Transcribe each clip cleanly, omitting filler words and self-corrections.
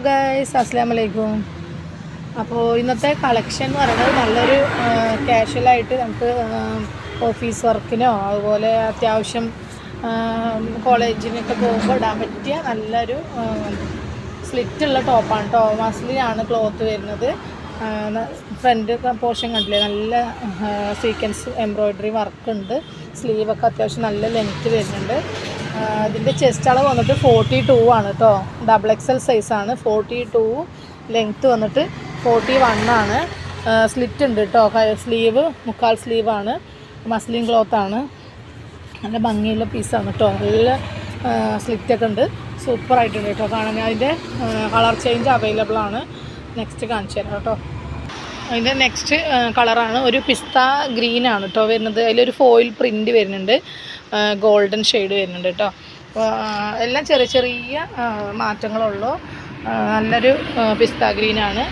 Guys അസ്സലാമു അലൈക്കും. അപ്പോൾ ഇന്നത്തെ കളക്ഷൻ എന്ന് പറയുന്നത് നല്ലൊരു കാഷ്വലായിട്ട് നമുക്ക് ഓഫീസ് വർക്കിനോ അതുപോലെ അത്യാവശ്യം കോളേജിനൊക്കെ പോകുമ്പോൾ ഇടാൻ പറ്റിയ നല്ലൊരു സ്ലിറ്റുള്ള ടോപ്പാണ് കേട്ടോ. മസ്ലിനാണ് ക്ലോത്ത് വരുന്നത്. ഫ്രണ്ട് പോർഷൻ കണ്ടില്ലേ, നല്ല സീക്വൻസ് എംബ്രോയ്ഡറി വർക്കുണ്ട്. സ്ലീവൊക്കെ അത്യാവശ്യം നല്ല ലെങ്ത്ത് വരുന്നുണ്ട്. ഇതിൻ്റെ ചെസ്റ്റ് അളവ് വന്നിട്ട് 42 ആണ് കേട്ടോ. XXL സൈസാണ്. 42 ലെങ്ത്ത് വന്നിട്ട് 41 ആണ്. സ്ലിറ്റ് ഉണ്ട് കേട്ടോ. സ്ലീവ് മുക്കാൽ സ്ലീവാണ്. മസ്ലിൻ ക്ലോത്താണ്. നല്ല ഭംഗിയുള്ള പീസാണ് കേട്ടോ. നല്ല സ്ലിറ്റൊക്കെ ഉണ്ട്. സൂപ്പറായിട്ടുണ്ട് കേട്ടോ കാണാൻ. അതിൻ്റെ കളർ ചേഞ്ച് അവൈലബിൾ ആണ്. നെക്സ്റ്റ് കാണിച്ചു തരാം കേട്ടോ. അതിൻ്റെ നെക്സ്റ്റ് കളറാണ് ഒരു പിസ്ത ഗ്രീനാണ് കേട്ടോ വരുന്നത്. അതിലൊരു ഫോയിൽ പ്രിൻ്റ് വരുന്നുണ്ട്. ഗോൾഡൻ ഷെയ്ഡ് വരുന്നുണ്ട് കേട്ടോ. എല്ലാം ചെറിയ ചെറിയ മാറ്റങ്ങളുള്ളൂ. നല്ലൊരു പിസ്ത ഗ്രീനാണ്.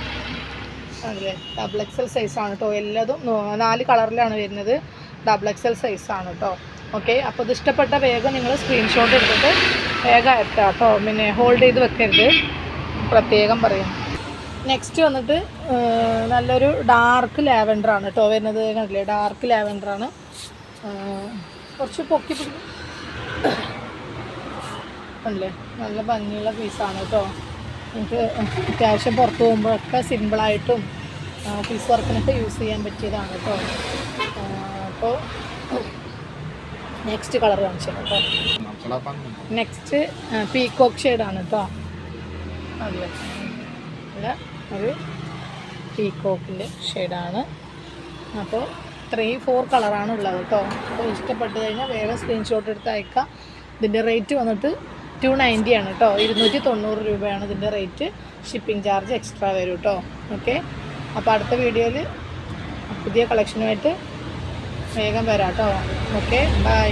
അതെ, XXL സൈസാണ് കേട്ടോ. എല്ലാതും 4 കളറിലാണ് വരുന്നത്. XXL സൈസാണ് കേട്ടോ. ഓക്കെ, അപ്പോൾ ഇത് ഇഷ്ടപ്പെട്ട വേഗം നിങ്ങൾ സ്ക്രീൻഷോട്ട് എടുത്തിട്ട് വേഗം അയക്കാം കേട്ടോ. പിന്നെ ഹോൾഡ് ചെയ്ത് വെക്കരുത്, പ്രത്യേകം പറയും. നെക്സ്റ്റ് വന്നിട്ട് നല്ലൊരു ഡാർക്ക് ലാവൻഡറാണ് കേട്ടോ വരുന്നത്. കണ്ടില്ലേ, ഡാർക്ക് ലാവൻഡറാണ്. കുറച്ച് പൊക്കി പിടിക്കും കണ്ടില്ലേ, നല്ല ഭംഗിയുള്ള പീസാണ് കേട്ടോ. നമുക്ക് അത്യാവശ്യം പുറത്ത് പോകുമ്പോഴൊക്കെ സിമ്പിളായിട്ടും ഓഫീസ് വർക്കിനൊക്കെ യൂസ് ചെയ്യാൻ പറ്റിയതാണ് കേട്ടോ. അപ്പോൾ നെക്സ്റ്റ് കളർ കാണിച്ചു കേട്ടോ. നെക്സ്റ്റ് പീകോക്ക് ഷെയ്ഡാണ് കേട്ടോ. അല്ലേ, അല്ല ഒരു പീകോക്കിൻ്റെ ഷെയ്ഡാണ്. അപ്പോൾ 3-4 കളറാണ് ഉള്ളത് കേട്ടോ. അപ്പോൾ ഇഷ്ടപ്പെട്ട് കഴിഞ്ഞാൽ വേഗം സ്ക്രീൻഷോട്ട് എടുത്ത് അയക്കാം. ഇതിൻ്റെ റേറ്റ് വന്നിട്ട് 290 ആണ് കേട്ടോ. 290 രൂപയാണ് ഇതിൻ്റെ റേറ്റ്. ഷിപ്പിംഗ് ചാർജ് എക്സ്ട്രാ വരും കേട്ടോ. ഓക്കെ, അപ്പോൾ അടുത്ത വീഡിയോയിൽ പുതിയ കളക്ഷനുമായിട്ട് വേഗം വരാം കേട്ടോ. Okay, by.